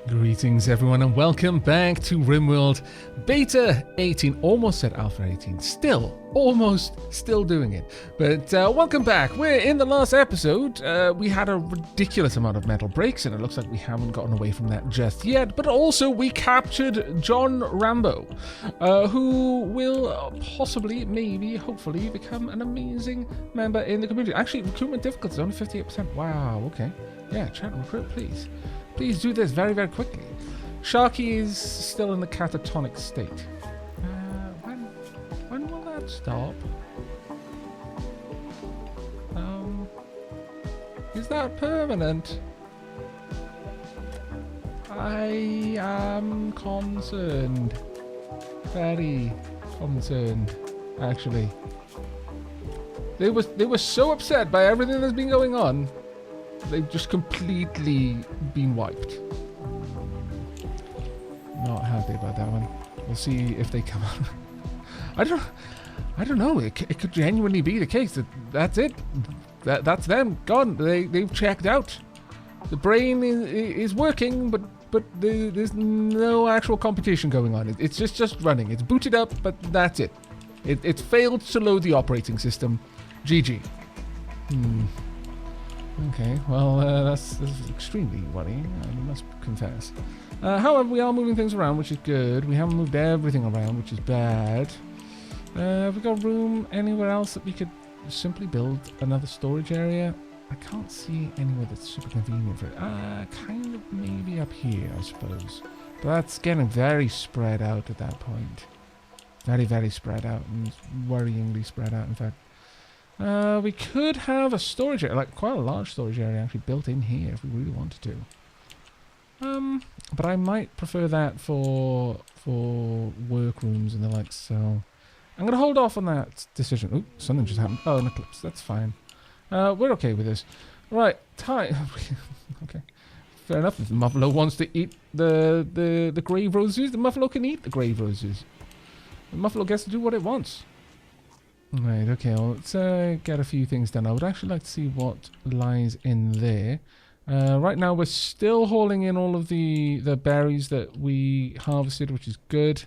Greetings everyone and welcome back to Rimworld Beta 18, almost at Alpha 18, still doing it, but welcome back. We're in the last episode. We had a ridiculous amount of metal breaks and it looks like we haven't gotten away from that just yet, but also we captured John Rambo, who will possibly, maybe, hopefully become an amazing member in the community. Actually, recruitment difficulty is only 58%. Wow, okay. Yeah, chat recruit, please. Please do this very, very quickly. Sharky is still in the catatonic state. When will that stop? Is that permanent? I am concerned. Very concerned, actually. They were so upset by everything that's been going on. They've just completely been wiped. Not happy about that one. We'll see if they come out. I don't know. It could genuinely be the case that's it. That's them gone. They've checked out. The brain is working, but there's no actual competition going on. It's just running. It's booted up, but that's it. It failed to load the operating system. GG. Okay, well, that's extremely worrying, I must confess. However, we are moving things around, which is good. We haven't moved everything around, which is bad. Have we got room anywhere else that we could simply build another storage area? I can't see anywhere that's super convenient for it. Kind of maybe up here, I suppose. But that's getting very spread out at that point. Very, very spread out, and worryingly spread out, in fact. We could have a storage area, like quite a large storage area actually built in here if we really wanted to. But I might prefer that for workrooms and the like, so I'm going to hold off on that decision. Oop, something just happened. Oh, an eclipse, that's fine. We're okay with this. Right, time. Okay, fair enough. If the muffalo wants to eat the grave roses, the muffalo can eat the grave roses. The muffalo gets to do what it wants. Right, okay, well, let's get a few things done. I would actually like to see what lies in there. Right now, we're still hauling in all of the berries that we harvested, which is good.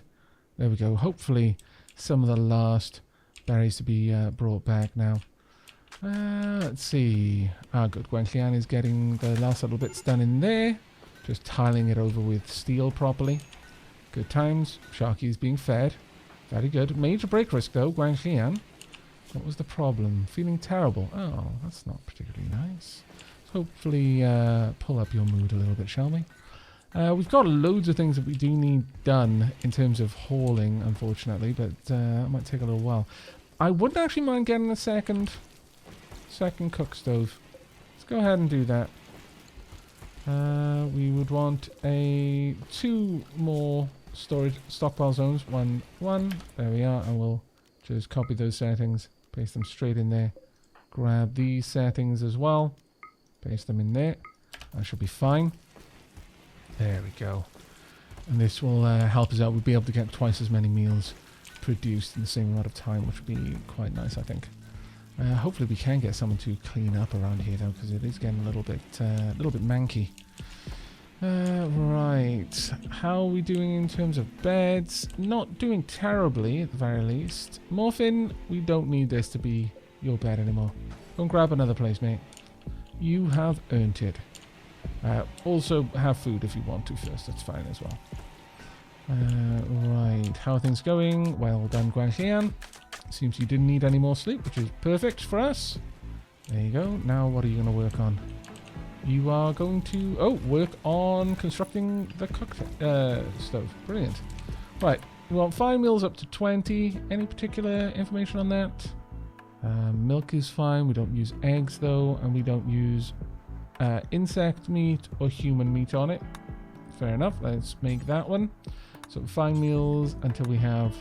There we go. Hopefully, some of the last berries to be brought back now. Let's see. Good. Gwenlian is getting the last little bits done in there. Just tiling it over with steel properly. Good times. Sharky is being fed. Very good. Major break risk, though, Guanxian. What was the problem? Feeling terrible. Oh, that's not particularly nice. So hopefully pull up your mood a little bit, shall we? We've got loads of things that we do need done in terms of hauling, unfortunately, but it might take a little while. I wouldn't actually mind getting a second cook stove. Let's go ahead and do that. We would want 2 more storage stockpile zones. One. There we are. And we'll just copy those settings, paste them straight in there. Grab these settings as well, paste them in there. That should be fine. There we go. And this will help us out. We'll be able to get twice as many meals produced in the same amount of time, which would be quite nice, I think. Hopefully we can get someone to clean up around here though, because it is getting a little bit manky. Right, how are we doing in terms of beds? Not doing terribly, at the very least. Morphin, we don't need this to be your bed anymore. Go and grab another place, mate. You have earned it. Also, have food if you want to first, that's fine as well. Right, how are things going? Well done, Guanxian. Seems you didn't need any more sleep, which is perfect for us. There you go. Now what are you going to work on? You are going to, work on constructing the cook stove. Brilliant. Right, we want 5 meals up to 20. Any particular information on that? Milk is fine. We don't use eggs, though, and we don't use insect meat or human meat on it. Fair enough. Let's make that one. So 5 meals until we have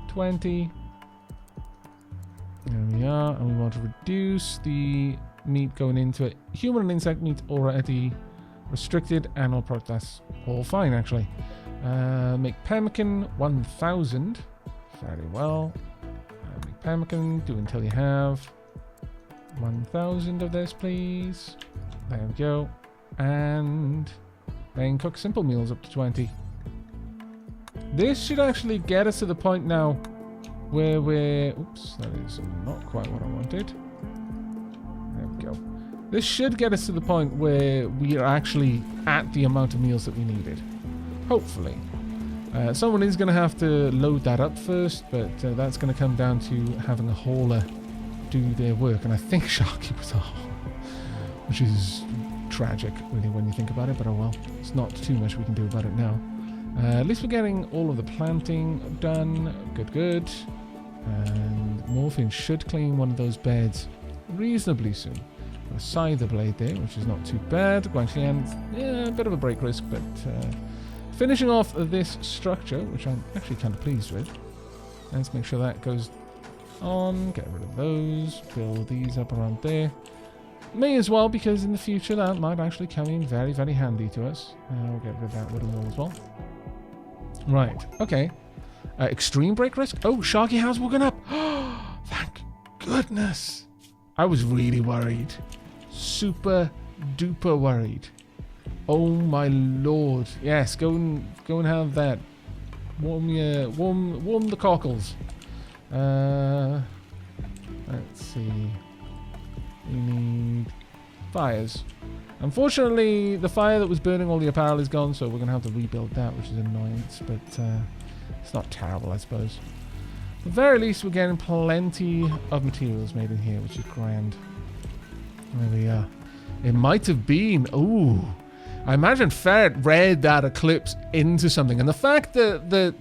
20. There we are. And we want to reduce the meat going into it. Human and insect meat already restricted. Animal product, that's all fine actually. Make pemmican 1000. Very well. Make pemmican, do until you have 1000 of this, please. There we go. And Then cook simple meals up to 20. This should actually get us to the point now where we're... Oops, that is not quite what I wanted. There we go. This should get us to the point where we are actually at the amount of meals that we needed. Hopefully. Someone is going to have to load that up first, but that's going to come down to having a hauler do their work. And I think Sharky was a hauler, which is tragic, really, when you think about it. But oh well, it's not too much we can do about it now. At least we're getting all of the planting done. Good, good. And Morphine should clean one of those beds reasonably soon. A scyther blade there, which is not too bad. Guangxian, yeah, a bit of a break risk, but finishing off this structure, which I'm actually kind of pleased with. Let's make sure that goes on. Get rid of those. Build these up around there. May as well, because in the future that might actually come in very, very handy to us. We'll get rid of that wooden wall as well. Right, okay. Extreme break risk? Oh, Sharky has woken up. Thank goodness. I was really worried. Super duper worried. Oh my lord. Yes, go and have that. Warm the cockles. Let's see. We need fires. Unfortunately, the fire that was burning all the apparel is gone, so we're going to have to rebuild that, which is an annoyance, but it's not terrible, I suppose. At the very least, we're getting plenty of materials made in here, which is grand. There we are. It might have been... Ooh. I imagine Ferret read that eclipse into something, and the fact that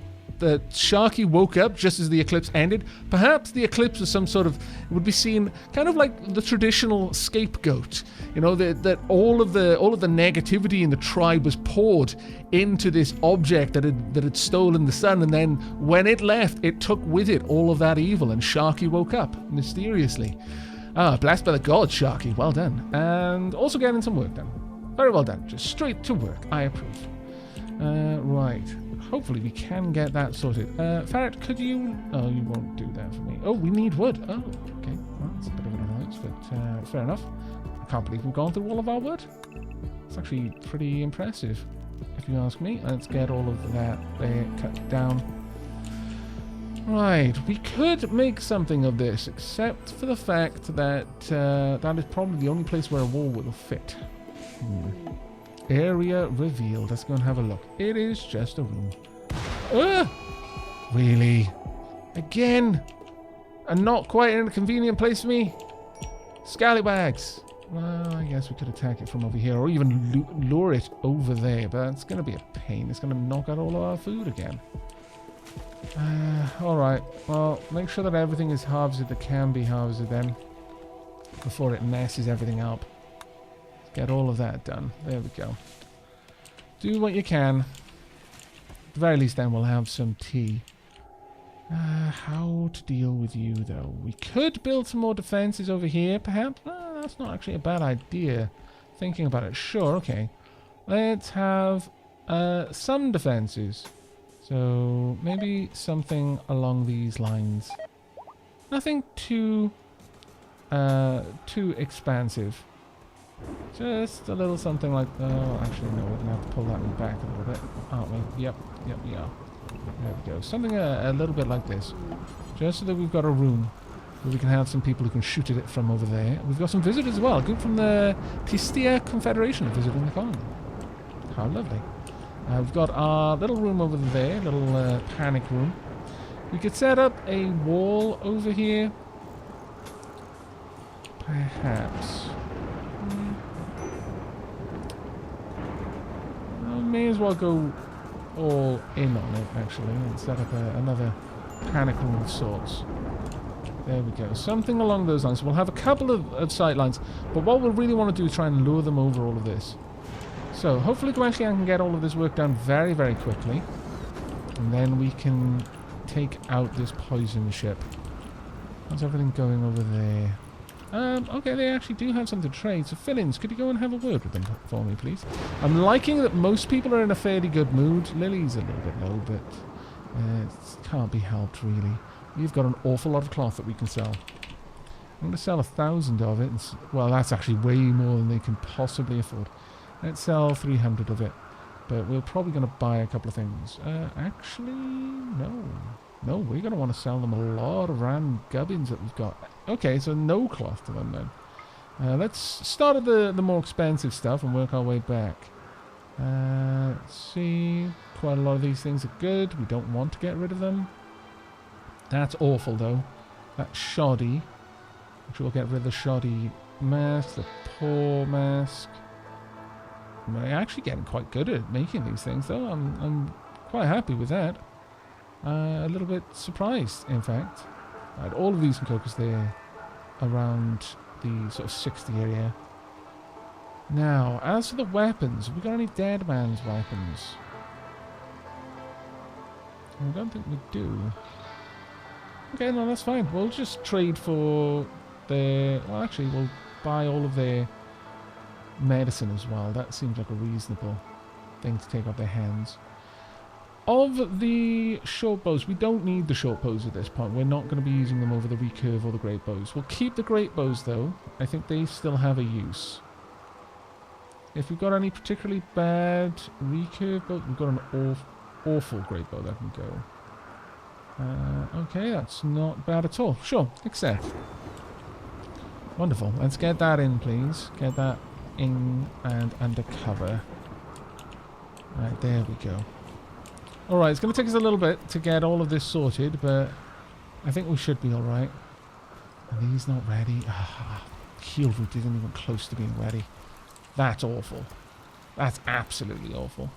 Sharky woke up just as the eclipse ended, perhaps the eclipse was some sort of, it would be seen kind of like the traditional scapegoat, you know, that all of the negativity in the tribe was poured into this object that had stolen the sun, and then when it left, it took with it all of that evil, and Sharky woke up mysteriously. Ah, blessed by the gods, Sharky, well done. And also getting some work done. Very well done, just straight to work, I approve. Right. Hopefully we can get that sorted. Ferret, could you... Oh, you won't do that for me. Oh, we need wood. Oh, okay. Well, that's a bit of an annoyance, but fair enough. I can't believe we've gone through all of our wood. It's actually pretty impressive, if you ask me. Let's get all of that there cut down. Right, we could make something of this, except for the fact that that is probably the only place where a wall will fit. Area revealed. Let's go and have a look. It is just a room. Really? Again? And not quite in a convenient place for me? Scallywags. Well, I guess we could attack it from over here, or even lure it over there, but that's going to be a pain. It's going to knock out all of our food again. Alright. Well, make sure that everything is harvested that can be harvested then, before it messes everything up. Get all of that done. There we go. Do what you can. At the very least then we'll have some tea. How to deal with you though? We could build some more defenses over here perhaps. That's not actually a bad idea. Thinking about it. Sure, okay. Let's have some defenses. So maybe something along these lines. Nothing too expansive. Just a little something like... Oh, actually, no, we're going to have to pull that one back a little bit, aren't we? Yep, we are. There we go. Something a little bit like this. Just so that we've got a room where we can have some people who can shoot at it from over there. We've got some visitors as well. A group from the Tistia Confederation visiting the colony. How lovely. We've got our little room over there, little panic room. We could set up a wall over here. Perhaps... may as well go all in on it, actually, and set up another panic room of sorts. There we go. Something along those lines. We'll have a couple of sight lines, but what we'll really want to do is try and lure them over all of this. So, hopefully Guangxian can get all of this work done very, very quickly. And then we can take out this poison ship. How's everything going over there? Okay, they actually do have something to trade. So, Fillins, could you go and have a word with them for me, please? I'm liking that most people are in a fairly good mood. Lily's a little bit low, but it can't be helped, really. We've got an awful lot of cloth that we can sell. I'm going to sell 1,000 of it. Well, that's actually way more than they can possibly afford. Let's sell 300 of it. But we're probably going to buy a couple of things. Actually, no. No, we're going to want to sell them a lot of random gubbins that we've got. Okay, so no cloth to them then. Let's start at the more expensive stuff and work our way back. Let's see. Quite a lot of these things are good. We don't want to get rid of them. That's awful, though. That's shoddy. Which we'll get rid of the shoddy mask, the poor mask. I'm actually getting quite good at making these things, though. I'm quite happy with that. A little bit surprised, in fact. Right, all of these can go because they're around the sort of 60 area. Now, as for the weapons, have we got any dead man's weapons? I don't think we do. Okay, no, that's fine. We'll just trade for their... Well, actually, we'll buy all of their medicine as well. That seems like a reasonable thing to take off their hands. Of the short bows, we don't need the short bows at this point. We're not going to be using them over the recurve or the great bows. We'll keep the great bows, though. I think they still have a use. If we've got any particularly bad recurve bows, we've got an awful great bow that can go. Okay, that's not bad at all. Sure, accept. Wonderful. Let's get that in, please. Get that in and undercover. Right, there we go. Alright, it's going to take us a little bit to get all of this sorted, but I think we should be alright. Are these not ready? Heel root isn't even close to being ready. That's awful. That's absolutely awful.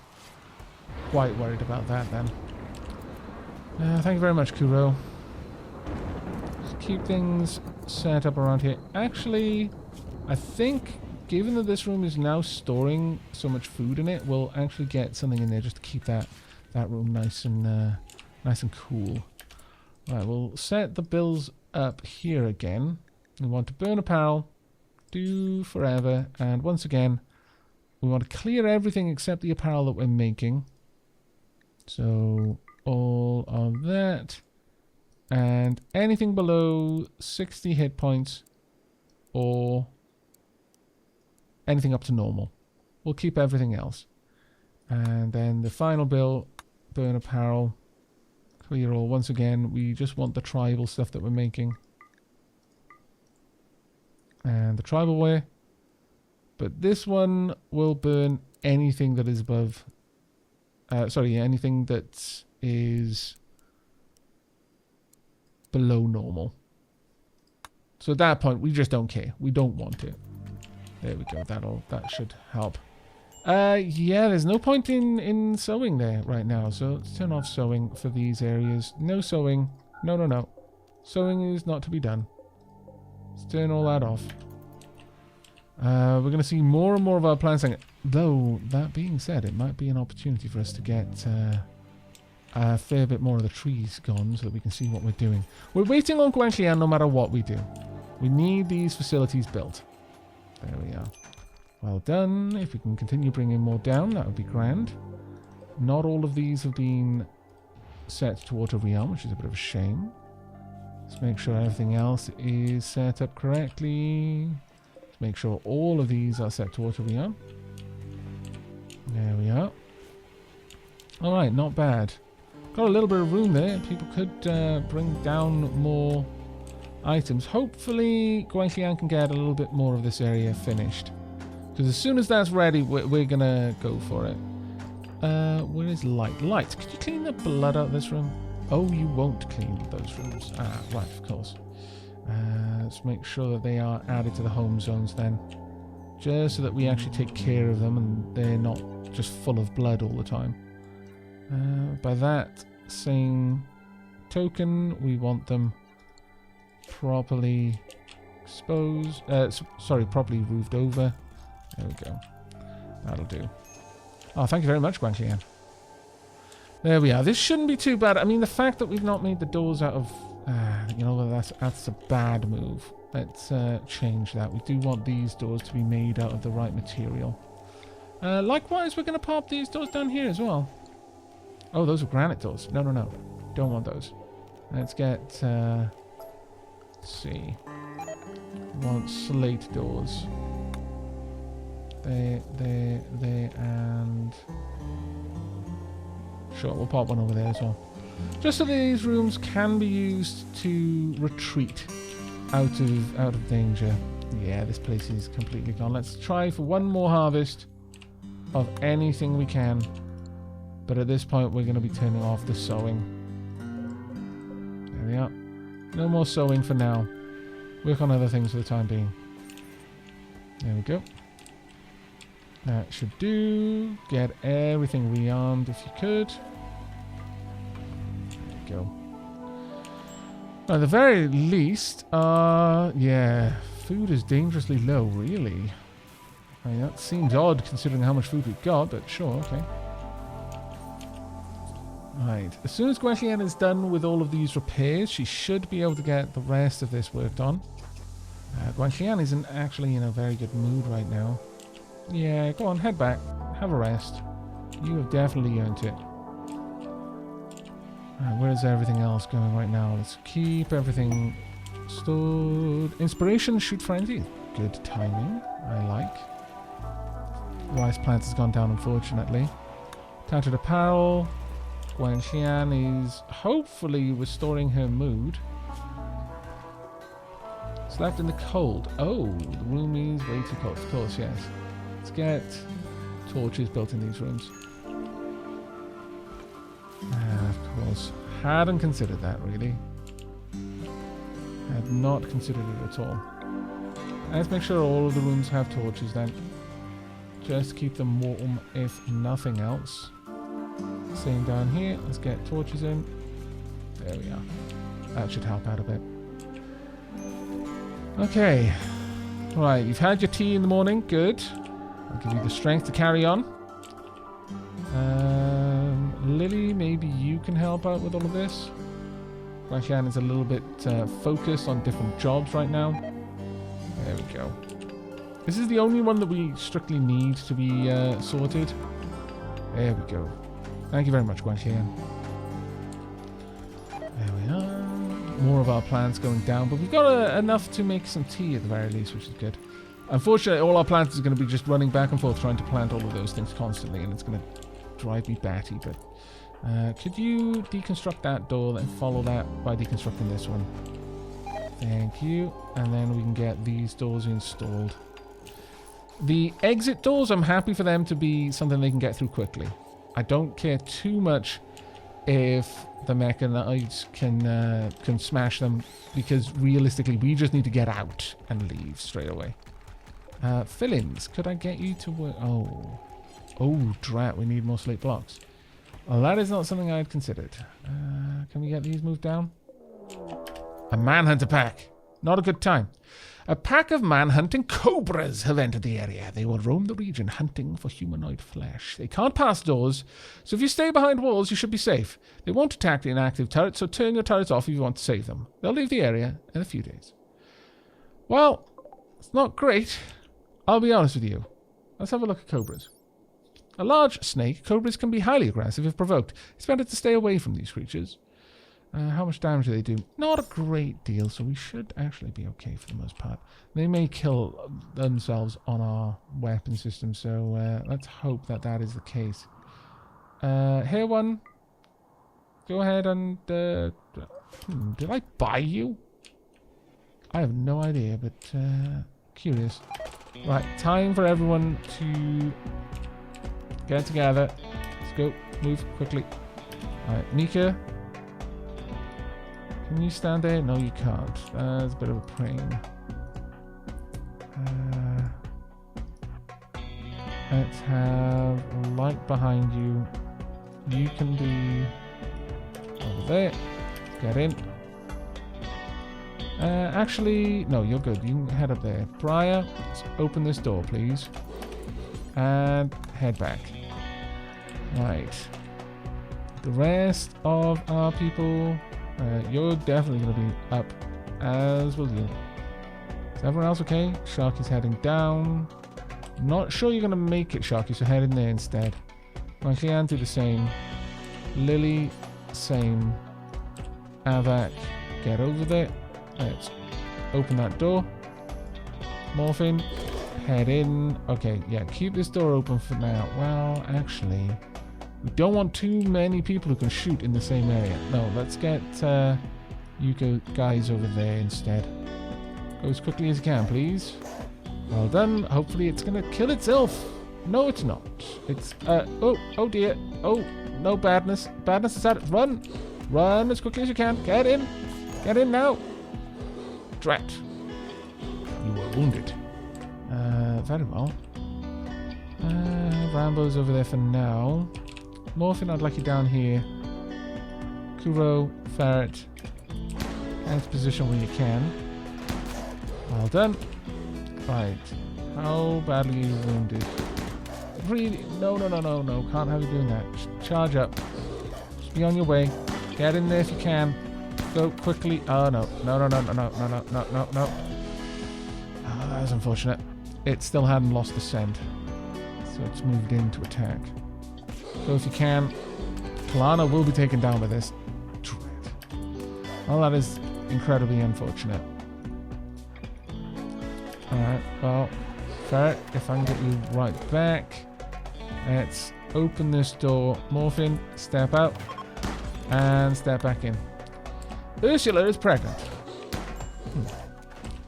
Quite worried about that then. Thank you very much, Kuro. Just keep things set up around here. Actually, I think, given that this room is now storing so much food in it, we'll actually get something in there just to keep that room nice and cool. Right, we'll set the bills up here again. We want to burn apparel, do forever, and once again, we want to clear everything except the apparel that we're making. So all of that, and anything below 60 hit points or anything up to normal. We'll keep everything else. And then the final bill, burn apparel, clear all. Once again, we just want the tribal stuff that we're making. And the tribal wear. But this one will burn anything that is above... anything that is below normal. So at that point, we just don't care. We don't want it. There we go. That should help. Yeah, there's no point in sewing there right now. So let's turn off sewing for these areas. No sewing. No. Sewing is not to be done. Let's turn all that off. We're going to see more and more of our plants. Though, that being said, it might be an opportunity for us to get a fair bit more of the trees gone so that we can see what we're doing. We're waiting on Guanxian no matter what we do. We need these facilities built. There we are. Well done. If we can continue bringing more down, that would be grand. Not all of these have been set to Water Realm, which is a bit of a shame. Let's make sure everything else is set up correctly. Let's make sure all of these are set to Water Realm. There we are. Alright, not bad. Got a little bit of room there. People could bring down more items. Hopefully, Guanxian can get a little bit more of this area finished. Because as soon as that's ready, we're going to go for it. Where is Light? Light, could you clean the blood out of this room? Oh, you won't clean those rooms. Ah, right, of course. Let's make sure that they are added to the home zones then. Just so that we actually take care of them and they're not just full of blood all the time. By that same token, we want them properly exposed. Properly roofed over. There we go. That'll do. Oh, thank you very much, Guanxian. There we are. This shouldn't be too bad. I mean, the fact that we've not made the doors out of... you know, that's a bad move. Let's change that. We do want these doors to be made out of the right material. Likewise, we're going to pop these doors down here as well. Oh, those are granite doors. No. Don't want those. Let's get... let's see. We want slate doors. There, and Sure, we'll pop one over there as well. Just so these rooms can be used to retreat out of danger. Yeah, this place is completely gone. Let's try for one more harvest of anything we can. But at this point, we're going to be turning off the sowing. There we are. No more sowing for now. Work on other things for the time being. There we go. That should do. Get everything rearmed if you could. There we go. At the very least, yeah, food is dangerously low, really. I mean, that seems odd considering how much food we've got, but sure, okay. Right, as soon as Gwenllian is done with all of these repairs, she should be able to get the rest of this worked on. Gwenllian isn't actually in a very good mood right now. Yeah, go on, head back. Have a rest. You have definitely earned it. Where's everything else going right now? Let's keep everything stored. Inspiration, shoot frenzy. Good timing. I like. Rice plant has gone down, unfortunately. Tattered apparel. Gwenllian is hopefully restoring her mood. Slept in the cold. Oh, the room is way too cold. Of course, yes. Let's get torches built in these rooms. Of course. Hadn't considered that, really. Had not considered it at all. Let's make sure all of the rooms have torches then. Just to keep them warm, if nothing else. Same down here. Let's get torches in. There we are. That should help out a bit. Okay. Right, you've had your tea in the morning. Good. I'll give you the strength to carry on. Lily, maybe you can help out with all of this. Gwenllian is a little bit focused on different jobs right now. There we go. This is the only one that we strictly need to be sorted. There we go. Thank you very much, Gwenllian. There we are. More of our plants going down, but we've got enough to make some tea at the very least, which is good. Unfortunately, all our plants is going to be just running back and forth trying to plant all of those things constantly, and it's going to drive me batty, but could you deconstruct that door and follow that by deconstructing this one? Thank you. And then we can get these doors installed. The exit doors, I'm happy for them to be something they can get through quickly. I don't care too much if the mechanites can smash them, because realistically we just need to get out and leave straight away. Fill-ins, could I get you to work? Oh, drat, we need more slate blocks. Well, that is not something I had considered. Can we get these moved down? A manhunter pack. Not a good time. A pack of manhunting cobras have entered the area. They will roam the region hunting for humanoid flesh. They can't pass doors, so if you stay behind walls, you should be safe. They won't attack the inactive turrets, so turn your turrets off if you want to save them. They'll leave the area in a few days. Well, it's not great. I'll be honest with you. Let's have a look at cobras. A large snake, cobras can be highly aggressive if provoked. It's better to stay away from these creatures. How much damage do they do? Not a great deal, so we should actually be okay for the most part. They may kill themselves on our weapon system, so let's hope that that is the case. Here one. Go ahead and... did I buy you? I have no idea, but curious. Right, time for everyone to get together. Let's go. Move quickly. Alright, Mika. Can you stand there? No, you can't. That's a bit of a pain. Let's have a light behind you. You can be over there. Get in. Actually, no, you're good. You can head up there. Briar, let's open this door, please. And head back. Right. The rest of our people... you're definitely going to be up, as will you. Is everyone else okay? Sharky's heading down. Not sure you're going to make it, Sharky, so head in there instead. Gwenllian, do the same. Lily, same. Aavak, get over there. Let's open that door. Morphin, head in. Okay, yeah, keep this door open for now. Well, actually, We don't want too many people who can shoot in the same area. No, let's get you guys over there instead. Go as quickly as you can, please. Well done. Hopefully it's going to kill itself. No, it's not. It's, oh dear. Oh, no badness. Badness is at it. Run. Run as quickly as you can. Get in. Get in now. Drat. You were wounded. Very well. Rambo's over there for now. Morphin, I'd like you down here. Kuro, Ferret. Get into position where you can. Well done. Right. How badly are you wounded? Really? No. Can't have you doing that. Charge up. Just be on your way. Get in there if you can. Go quickly. Oh, no. No. Oh, that was unfortunate. It still hadn't lost the scent. So it's moved in to attack. So if you can. Kalana will be taken down by this. Well, that is incredibly unfortunate. Alright, well, Ferret, if I can get you right back. Let's open this door. Morphin, step out. And step back in. Ursula is pregnant.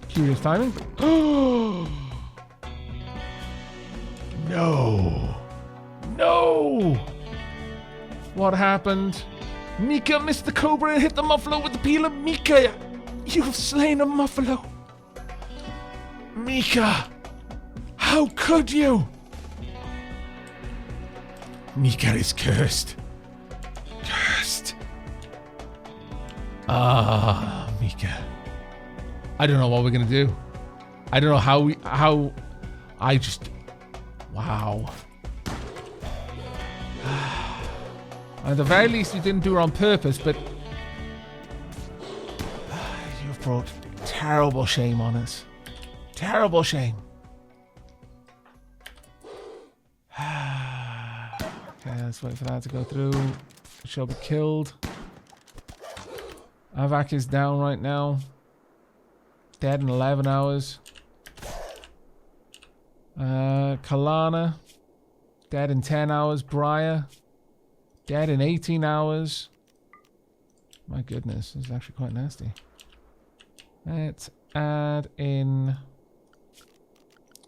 Curious timing. Oh! No! No! What happened? Mika missed the cobra and hit the muffalo with the peeler. Mika, you have slain a muffalo. Mika, how could you? Mika is cursed. Cursed. Ah, Mika. I don't know what we're gonna do. I don't know wow. At the very least, you didn't do it on purpose, but you've brought terrible shame on us. Terrible shame. Okay, let's wait for that to go through. She'll be killed. Aavak is down right now. Dead in 11 hours. Kalana. Dead in 10 hours. Briar. Dead in 18 hours. My goodness, this is actually quite nasty. Let's add in...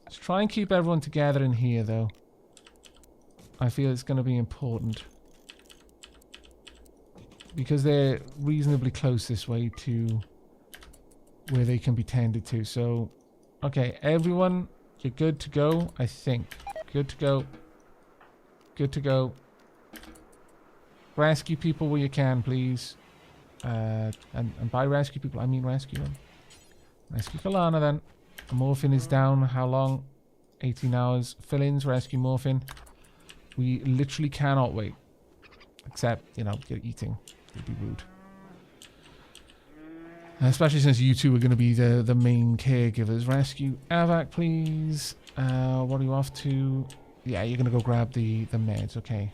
Let's try and keep everyone together in here, though. I feel it's going to be important. Because they're reasonably close this way to where they can be tended to. So, okay, everyone, you're good to go, I think. Good to go. Good to go. Rescue people where you can, please. And by rescue people, I mean rescue them. Rescue Kalana, then. Morphin is down. How long? 18 hours. Fill-ins, rescue Morphin. We literally cannot wait. Except, you know, you're eating. It'd be rude. Especially since you two are going to be the main caregivers. Rescue Aavak, please. What are you off to? Yeah, you're going to go grab the meds. Okay.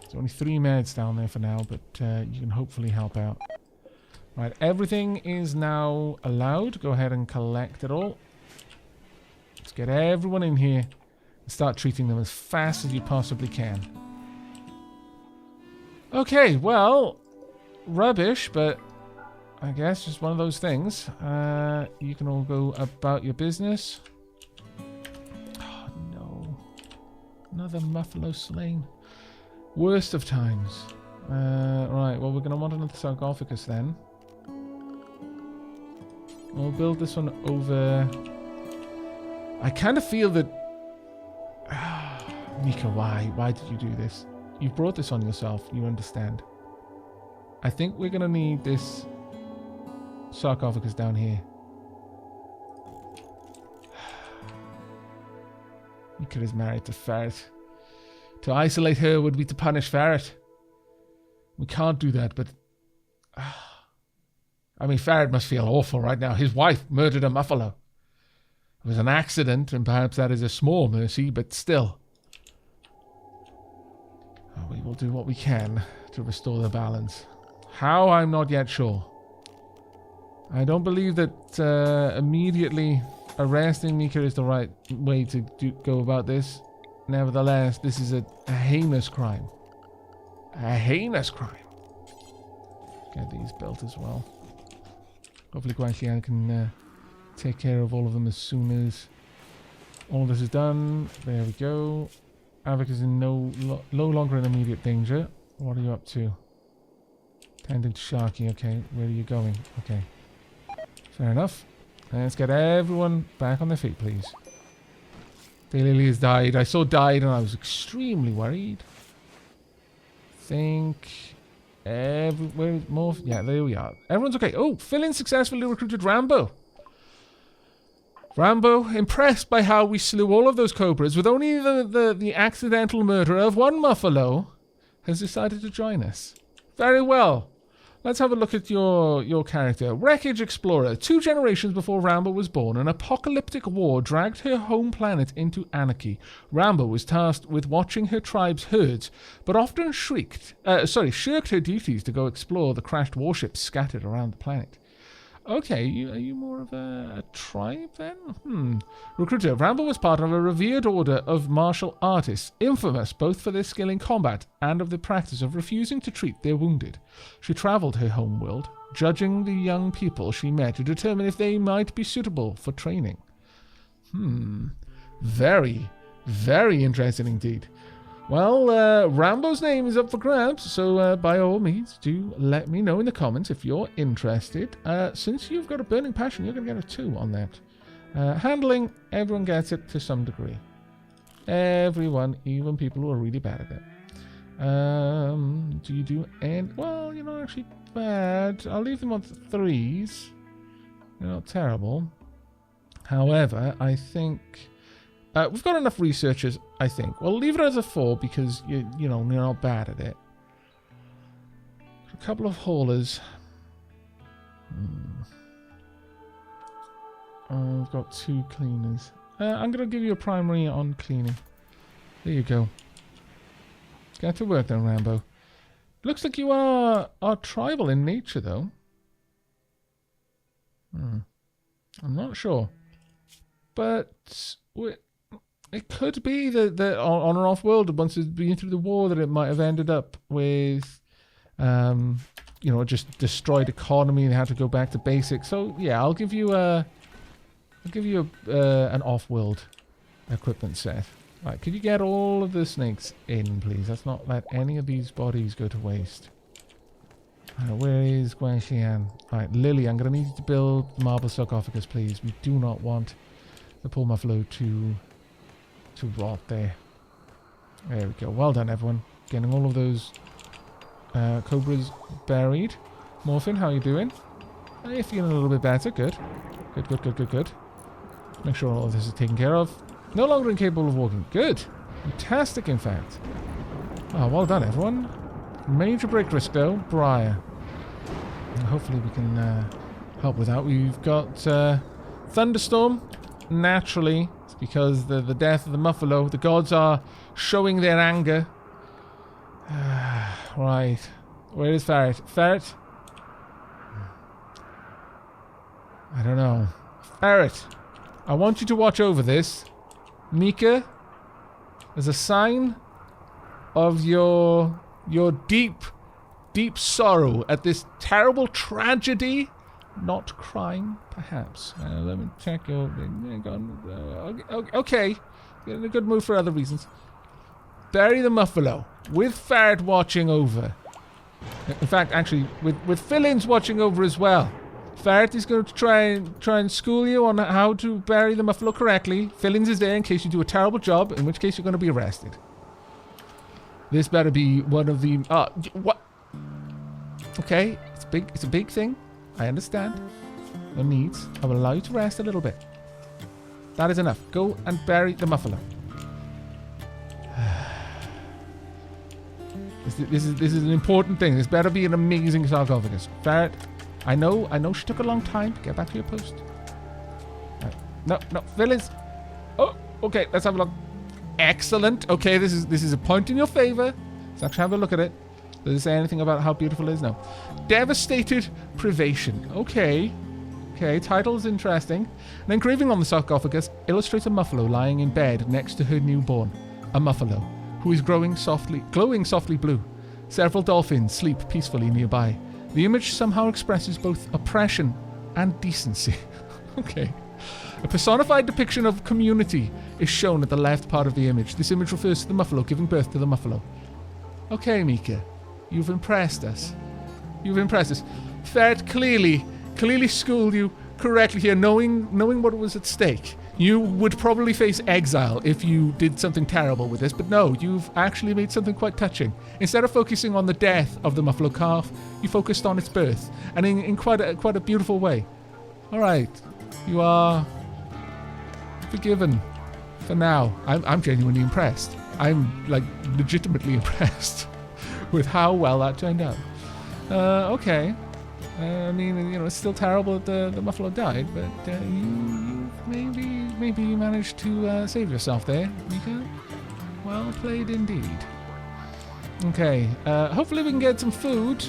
There's only 3 meds down there for now, but you can hopefully help out. Right, everything is now allowed. Go ahead and collect it all. Let's get everyone in here and start treating them as fast as you possibly can. Okay, well, rubbish, but I guess just one of those things. You can all go about your business. Oh, no. Another muffalo slain. Worst of times. Right, well, we're going to want another sarcophagus then. We'll build this one over... I kind of feel that... Mika, why? Why did you do this? You've brought this on yourself. You understand. I think we're going to need this sarcophagus down here. Mika is married to Ferret. To isolate her would be to punish Ferret. We can't do that, but... I mean, Ferret must feel awful right now. His wife murdered a muffalo. It was an accident, and perhaps that is a small mercy, but still. We will do what we can to restore the balance. How, I'm not yet sure. I don't believe that immediately arresting Mika is the right way to go about this. nevertheless, this is a heinous crime. A heinous crime. Get these built as well. Hopefully Guaxian can take care of all of them as soon as all this is done. There we go. Aavak is in no longer in immediate danger. What are you up to? Tending to Sharky. Okay, where are you going? Okay. Fair enough. Let's get everyone back on their feet, please. Daylily has died. I saw died and I was extremely worried. Think... Where more? Yeah, there we are. Everyone's okay. Oh, Philin successfully recruited Rambo. Rambo, impressed by how we slew all of those cobras with only the accidental murder of one muffalo, has decided to join us. Very well. Let's have a look at your character. Wreckage Explorer. 2 generations before Rambo was born, an apocalyptic war dragged her home planet into anarchy. Rambo was tasked with watching her tribe's herds, but often shirked her duties to go explore the crashed warships scattered around the planet. Okay, are you more of a tribe then? Recruiter. Rambo was part of a revered order of martial artists, infamous both for their skill in combat and of the practice of refusing to treat their wounded. She travelled her homeworld, judging the young people she met to determine if they might be suitable for training. Very, very interesting indeed. Well, Rambo's name is up for grabs, so by all means, do let me know in the comments if you're interested. Since you've got a burning passion, you're going to get a 2 on that. Handling, everyone gets it to some degree. Everyone, even people who are really bad at it. Do you do any... Well, you're not actually bad. I'll leave them on 3s. You're not terrible. However, I think... we've got enough researchers, I think. We'll leave it as a 4 because, you know, you're not bad at it. A couple of haulers. We've got 2 cleaners. I'm going to give you a primary on cleaning. There you go. Get to work then, Rambo. Looks like you are tribal in nature, though. I'm not sure. But... it could be that on or off world, once it's been through the war, that it might have ended up with, you know, just destroyed economy and had to go back to basics. So yeah, I'll give you an off-world equipment set. Right, could you get all of the snakes in, please? Let's not let any of these bodies go to waste. Where is Guaxian? Right, Lily, I'm going to need you to build marble sarcophagus, please. We do not want the poor muffalo to rot there. There we go. Well done, everyone. Getting all of those cobras buried. Morphin, how are you doing? You're feeling a little bit better. Good. Good. Make sure all of this is taken care of. No longer incapable of walking. Good. Fantastic, in fact. Oh, well done, everyone. Major break risk, though. Briar. And hopefully we can help with that. We've got Thunderstorm. Naturally, it's because the death of the muffalo. The gods are showing their anger. Right. Where is Ferret? Ferret? I don't know. Ferret, I want you to watch over this. Mika, as a sign of your deep sorrow at this terrible tragedy. Not crying, perhaps. Let me check your... okay. You're in a good mood for other reasons. Bury the muffalo. With Ferret watching over. In fact, actually, with Philins watching over as well. Ferret is going to try and school you on how to bury the muffalo correctly. Philins is there in case you do a terrible job, in which case you're going to be arrested. This better be one of the... what? Okay, it's a big thing. I understand your needs. I will allow you to rest a little bit. That is enough. Go and bury the muffalo. This is an important thing. This better be an amazing sarcophagus. Ferret, I know she took a long time to get back to your post. Right. No, Phyllis. Oh, okay, let's have a look. Excellent. Okay, this is a point in your favor. Let's actually have a look at it. Does it say anything about how beautiful it is? No. Devastated Privation. Okay, title's interesting. An engraving on the sarcophagus illustrates a muffalo lying in bed next to her newborn. a muffalo, who is glowing softly blue. Several dolphins sleep peacefully nearby. The image somehow expresses both oppression and decency. Okay. A personified depiction of community is shown at the left part of the image. This image refers to the muffalo giving birth to the muffalo. Okay, Mika. You've impressed us. Fed clearly schooled you correctly here, knowing what was at stake. You would probably face exile if you did something terrible with this, but no, you've actually made something quite touching. Instead of focusing on the death of the muffalo calf, you focused on its birth, and in quite a beautiful way. All right, you are forgiven for now. I'm genuinely impressed. I'm like legitimately impressed with how well that turned out. Okay. I mean, it's still terrible that the muffalo died, but you maybe you managed to save yourself there, Mika. Well played indeed. Okay, hopefully we can get some food.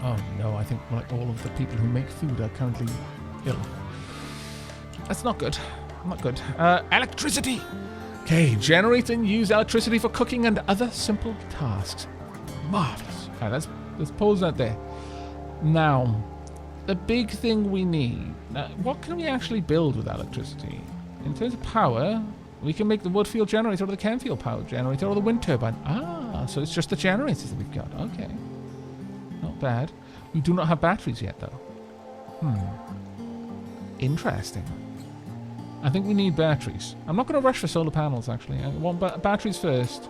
Oh no, I think like all of the people who make food are currently ill. That's not good. Not good. Electricity! Okay, generate and use electricity for cooking and other simple tasks. Marvelous. Alright, let's pause that there. Now, the big thing we need... what can we actually build with electricity? In terms of power, we can make the wood field generator or the chem field power generator or the wind turbine. Ah, so it's just the generators that we've got. Okay. Not bad. We do not have batteries yet, though. Interesting. I think we need batteries. I'm not going to rush for solar panels, actually. I want batteries first.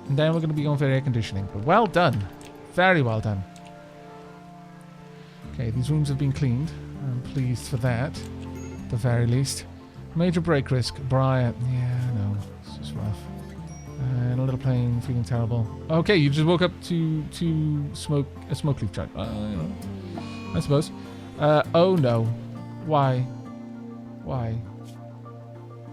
And then we're going to be going for air conditioning. But well done. Very well done. Okay, these rooms have been cleaned. I'm pleased for that, at the very least. Major break risk. Briar. Yeah, no. It's just rough. And a little plane, feeling terrible. Okay, you just woke up to a smoke leaf giant. I suppose. Oh no. Why? Why?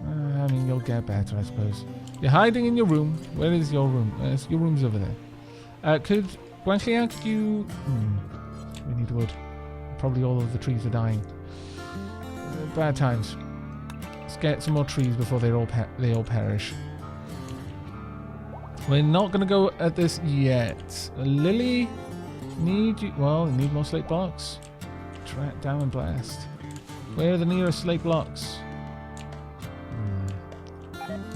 I mean, you'll get better, I suppose. You're hiding in your room. Where is your room? Your room's over there. Could you... we need wood. Probably all of the trees are dying. Bad times. Let's get some more trees before they all perish. We're not going to go at this yet. Lily, need you... Well, you need more slate blocks. Down and blast. Where are the nearest slate blocks?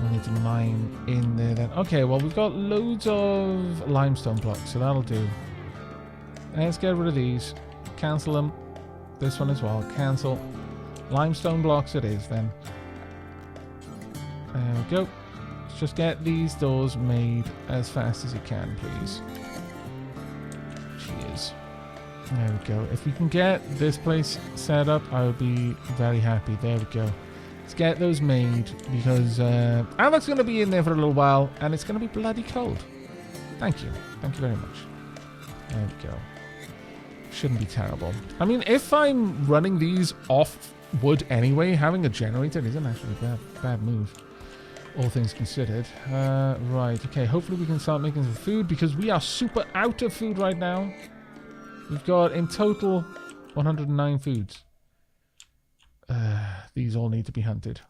We need to mine in there then. Okay, well, we've got loads of limestone blocks, so that'll do. Let's get rid of these. Cancel them. This one as well. Cancel. Limestone blocks it is then. There we go. Let's just get these doors made as fast as you can, please. Cheers. There we go. If we can get this place set up, I would be very happy. There we go. Let's get those made because Aavak's going to be in there for a little while and it's going to be bloody cold. Thank you. Thank you very much. There we go. Shouldn't be terrible. I mean, if I'm running these off wood anyway, having a generator isn't actually a bad move. All things considered. Right, okay. Hopefully we can start making some food because we are super out of food right now. We've got in total 109 foods. These all need to be hunted.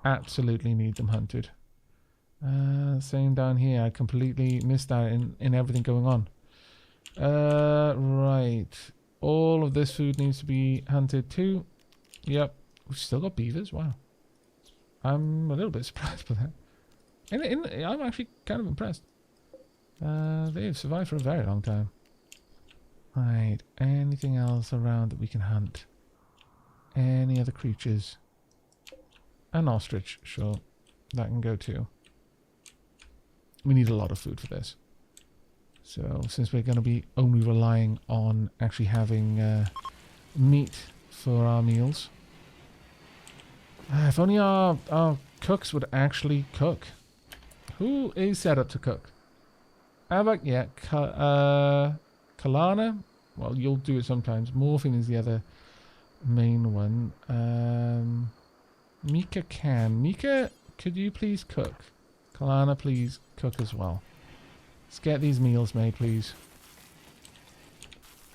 Absolutely need them hunted. Same down here. I completely missed out in everything going on. Right. All of this food needs to be hunted too. Yep. We've still got beavers. Wow. I'm a little bit surprised by that. I'm actually kind of impressed. They've survived for a very long time. Right. Anything else around that we can hunt? Any other creatures? An ostrich. Sure. That can go too. We need a lot of food for this. So, since we're going to be only relying on actually having meat for our meals. If only our cooks would actually cook. Who is set up to cook? Aavak, yeah. Kalana? Well, you'll do it sometimes. Morphine is the other main one. Mika can. Mika, could you please cook? Kalana, please cook as well. Let's get these meals made, please.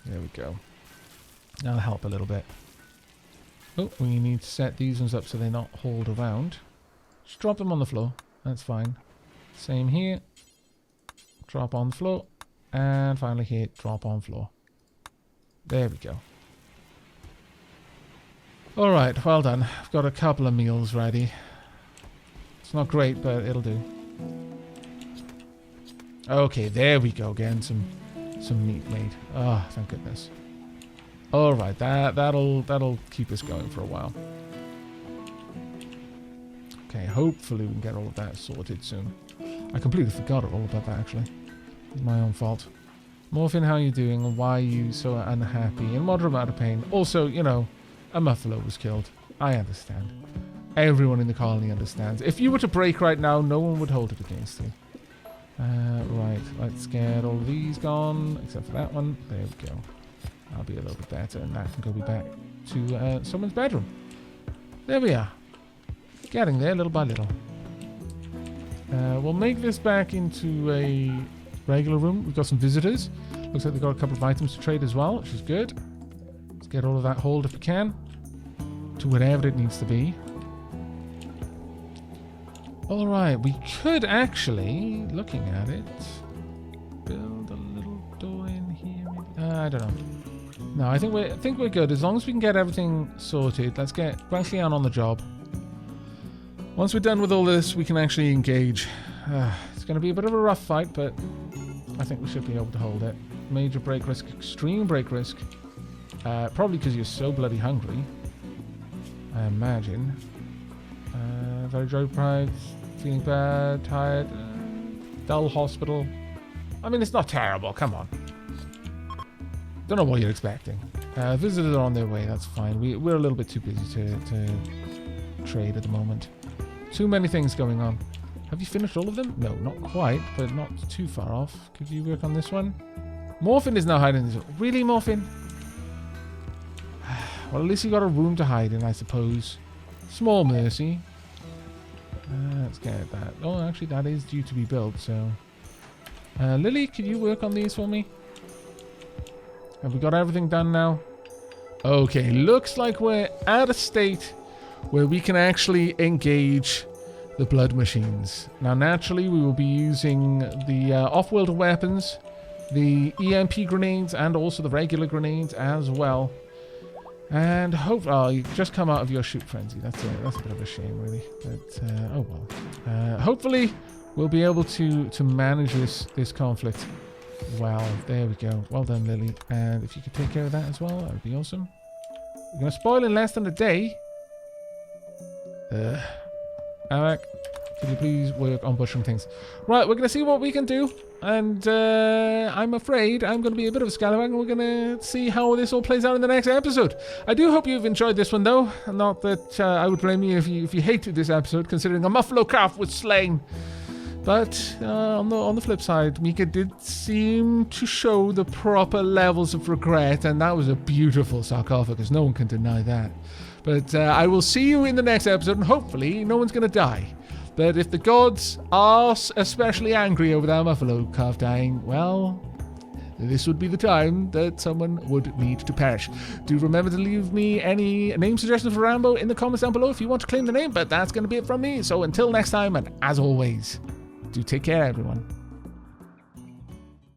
There we go. That'll help a little bit. Oh, we need to set these ones up so they're not hauled around. Just drop them on the floor. That's fine. Same here. Drop on the floor. And finally here, drop on floor. There we go. Alright, well done. I've got a couple of meals ready. It's not great, but it'll do. Okay, there we go. Getting some meat made. Oh, thank goodness. Alright, that'll keep us going for a while. Okay, hopefully we can get all of that sorted soon. I completely forgot all about that, actually. It's my own fault. Morphin, how are you doing? Why are you so unhappy? In moderate amount of pain. Also, you know, a muffalo was killed. I understand. Everyone in the colony understands. If you were to break right now, no one would hold it against you. Right, let's get all of these gone, except for that one. There we go. That'll be a little bit better, and that can go back to someone's bedroom. There we are. Getting there little by little. We'll make this back into a regular room. We've got some visitors. Looks like they've got a couple of items to trade as well, which is good. Let's get all of that hauled if we can. To whatever it needs to be. Alright, we could actually, looking at it, build a little door in here maybe. I don't know. No, I think we're good. As long as we can get everything sorted. Let's get Guanxian on the job. Once we're done with all this, we can actually engage. It's going to be a bit of a rough fight, but I think we should be able to hold it. Major break risk, extreme break risk. Probably because you're so bloody hungry. I imagine. Very deprived, feeling bad, tired, dull hospital. I mean, it's not terrible, come on. Don't know what you're expecting. Visitors are on their way, that's fine. We're a little bit too busy to trade at the moment. Too many things going on. Have you finished all of them? No, not quite, but not too far off. Could you work on this one? Morphin is now hiding in this one. Really, Morphin? Well, at least you got a room to hide in, I suppose. Small mercy. Let's get that. Oh, actually, that is due to be built, so... Lily, could you work on these for me? Have we got everything done now? Okay, looks like we're at a state where we can actually engage the blood machines. Now, naturally, we will be using the off-world weapons, the EMP grenades, and also the regular grenades as well. And hope you just come out of your shoot frenzy. That's a bit of a shame, really. But oh well. Hopefully, we'll be able to manage this conflict. Well, there we go. Well done, Lily. And if you could take care of that as well, that would be awesome. We're gonna spoil in less than a day. Aavak, could you please work on butchering things? Right, we're gonna see what we can do. And I'm afraid I'm going to be a bit of a scallywag, and we're going to see how this all plays out in the next episode. I do hope you've enjoyed this one, though. Not that I would blame you if you hated this episode, considering a muffalo calf was slain. But on the flip side, Mika did seem to show the proper levels of regret, and that was a beautiful sarcophagus. No one can deny that. But I will see you in the next episode, and hopefully no one's going to die. But if the gods are especially angry over that muffalo calf dying, well, this would be the time that someone would need to perish. Do remember to leave me any name suggestions for Rambo in the comments down below if you want to claim the name, but that's going to be it from me. So until next time, and as always, do take care, everyone.